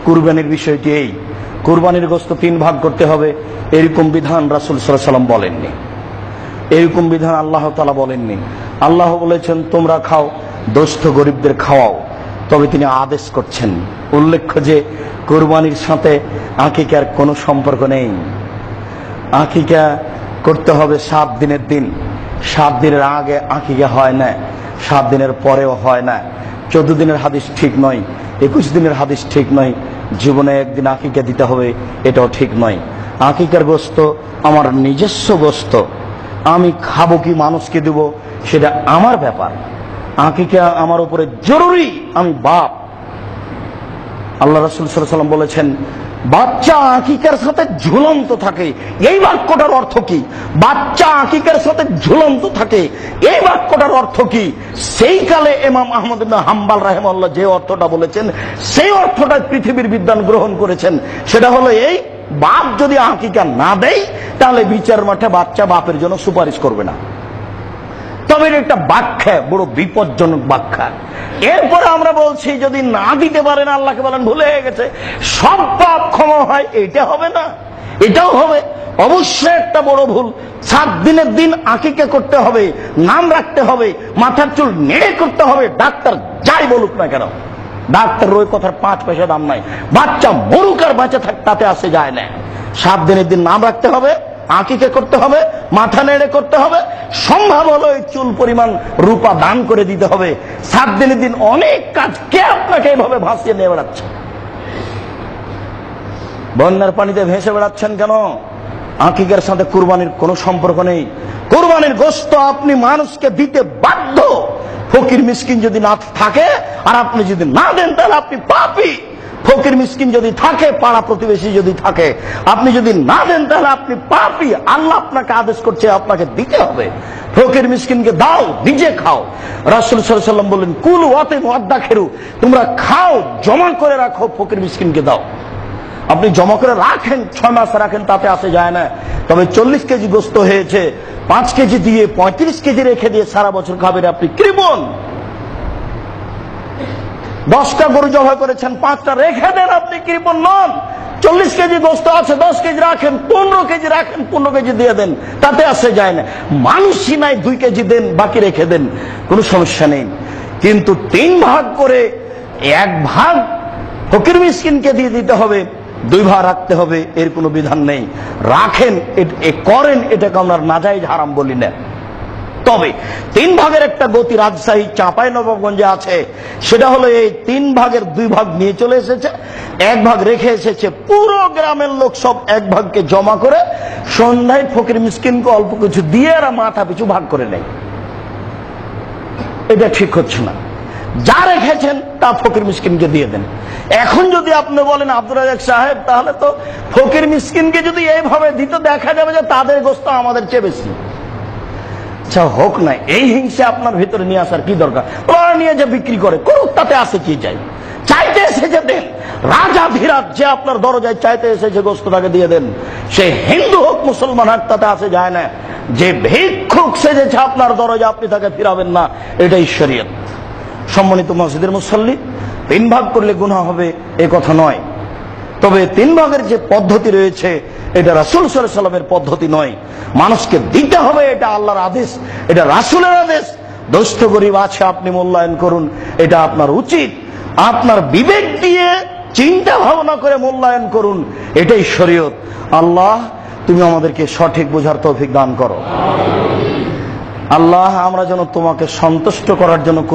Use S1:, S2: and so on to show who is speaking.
S1: কুরবানির বিষয়টি এই, কুরবানির গোশত 3 ভাগ করতে হবে এরকম বিধান রাসূল সাল্লাল্লাহু আলাইহি ওয়াসাল্লাম বলেননি। এরকম বিধান আল্লাহ তাআলা বলেননি। আল্লাহ বলেছেন তোমরা খাও, দোস্ত গরিবদের খাওয়াও। তবে তিনি আদেশ করছেন, উল্লেখ্য যে কুরবানির সাথে আকিকার কোনো সম্পর্ক নেই। আকিকা করতে হবে 7 দিনের দিন। 7 দিনের আগে আকিকা হয় না, 7 দিনের পরেও হয় না। 14 দিনের হাদিস ঠিক নয়, 21 দিনের হাদিস ঠিক নয়। জীবনে একদিন আকিকা দিতে হবে, এটাও ঠিক নয়। আকিকার গোশত আমার নিজস্ব গোশত, আমি খাবো কি মানুষকে দেব সেটা আমার ব্যাপার। আকিকা আমার উপরে জরুরি, আমি বাপ। আল্লাহ রাসূল সাল্লাল্লাহু আলাইহি ওয়াসাল্লাম বলেছেন বাচ্চা আকিকার সাথে ঝুলন্ত থাকে। এই বাক্যটার অর্থ কি? বাচ্চা আকিকার সাথে ঝুলন্ত থাকে, এই বাক্যটার অর্থ কি? সেই কালে ইমাম আহমদ ইবনে হাম্বল রাহিমাহুল্লাহ যে অর্থটা বলেছেন, সেই অর্থটা পৃথিবীর বিদ্বান গ্রহণ করেছেন। সেটা হলো এই, বাপ যদি আকিকা না দেয় তাহলে বিচার মাঠে বাচ্চা বাপের জন্য সুপারিশ করবে না। তবে এটা একটা ব্যাখ্যা, বড় বিপজ্জনক ব্যাখ্যা। এরপরে আমরা বলছি যদি না দিতে পারেন, আল্লাহকে বলেন ভুলে গেছে, সব পাপ ক্ষমা হয়, এটা হবে না। এটাও হবে, অবশ্যই একটা বড় ভুল। 7 দিনের দিন আকিকা করতে হবে, নাম রাখতে হবে, মাথার চুল নেড়ে করতে হবে, ডাক্তার যাই বলুক না কেন। ডাক্তার ওই কথার 5 পয়সা দাম নাই। বাচ্চা মরুক আর বাঁচা থাক, তাতে আসে যায় না। 7 দিনের দিন নাম রাখতে হবে, আকিকা করতে হবে, মাথা নেড়ে করতে হবে, সম্ভব হলো এই চুল পরিমাণ রূপা দান করে দিতে হবে। 7 দিনের দিন অনেক কাজ, কে আপনাকে এইভাবে ভাসিয়ে নিয়ে বেড়াচ্ছে? বন্যার পানিতে ভেসে বেড়াচ্ছেন কেন? আকিকার সাথে কুরবানির কোনো সম্পর্ক নেই। কুরবানির গোশত আপনি মানুষকে দিতে বাধ্য। ফকির মিসকিন যদি না থাকে আর আপনি যদি না দেন তাহলে আপনি পাপী। ফকির মিসকিন যদি থাকে, পাড়া প্রতিবেশী যদি থাকে, আপনি যদি না দেন তাহলে আপনি পাপী। আল্লাহ আপনাকে আদেশ করছে, আপনাকে দিতে হবে। ফকির মিসকিনকে দাও, নিজে খাও। রাসূল সাল্লাল্লাহু আলাইহি ওয়াসাল্লাম বলেন কুলু ওয়াতিমু ওয়াদ্দাখিরু, তোমরা খাও, জমা করে রাখো, ফকির মিসকিনকে দাও। আপনি জমা করে রাখেন, 6 মাস রাখেন, তাতে আসে যায় না। তবে 40 কেজি গোশত হয়েছে, 5 কেজি দিয়ে 35 কেজি রেখে দিয়ে সারা বছর খাবেন, আপনি কৃপণ। 10টা গরু জবাই করেছেন, 5টা রেখে দেন, আপনি কৃপণ নন। 40 কেজি গোশত আছে, 10 কেজি রাখেন, 15 কেজি রাখেন, 15 কেজি দিয়ে দেন, তাতে আসে যায় না। মানুষই নাই, 2 কেজি দেন, বাকি রেখে দেন, কোনো সমস্যা নেই। কিন্তু 3 ভাগ করে 1 ভাগ ফকির মিসকিনকে দিয়ে দিতে হবে, 2 ভাগ রাখতে হবে, এর কোনো বিধান নেই। রাখেন, করেন, এটাকে আমরা নাজায়েজ হারাম বলি না। তবে 3 ভাগের একটা গতি রাজশাহী চাঁপাইনবাবগঞ্জে আছে, সেটা হলো এই 3 ভাগের 2 ভাগ নিয়ে চলে এসেছে, 1 ভাগ রেখে এসেছে। পুরো গ্রামের লোক সব 1 ভাগকে জমা করে সন্ধ্যায় ফকির মিসকিনকে অল্প কিছু দিয়ে আর মাথা পিছু ভাগ করে নেয়। এটা ঠিক হচ্ছে না। যা রেখেছেন তা ফকির মিসকিনকে দিয়ে দেন। এখন যদি আপনি বলেন আব্দুর রাজ্জাক সাহেব, তাহলে তো ফকির মিসকিনকে যদি এইভাবে দিত, দেখা যাবে যে তাদের গোশত আমাদের চেয়ে বেশি। আচ্ছা হোক না, এই হিংসা আপনার ভিতরে নিয়ে আসার কি দরকার? ওরা নিয়ে যে বিক্রি করে করুক, তাতে আসে কি যায়? চাইতে এসেছে দেন। রাজা ধীরাজ যে আপনার দরজায় চাইতে এসেছে, গোশত তাকে দিয়ে দেন। সে হিন্দু হোক মুসলমান হোক, তাতে আসে যায় না। যে ভিক্ষুক সেজেছে আপনার দরজা, আপনি তাকে ফিরাবেন না, এটাই শরীয়ত। সম্মানিত মসজিদের মুসল্লি, 3 ভাগ করলে গুনাহ হবে এ কথা নয়। তবে 3 ভাগের যে পদ্ধতি রয়েছে, এটা রাসূল সাল্লাল্লাহু আলাইহি ওয়াসাল্লামের পদ্ধতি নয়। মানুষকে দিতে হবে, এটা আল্লাহর আদেশ, এটা রাসূলের আদেশ। দোস্ত গরিব আছে, আপনি মূল্যায়ন করুন, এটা আপনার উচিত। আপনার বিবেক দিয়ে চিন্তা ভাবনা করে মূল্যায়ন করুন, এটাই শরীয়ত। আল্লাহ তুমি আমাদেরকে সঠিক বোঝার তৌফিক দান করো। আল্লাহ আমরা যেন তোমাকে সন্তুষ্ট করার জন্য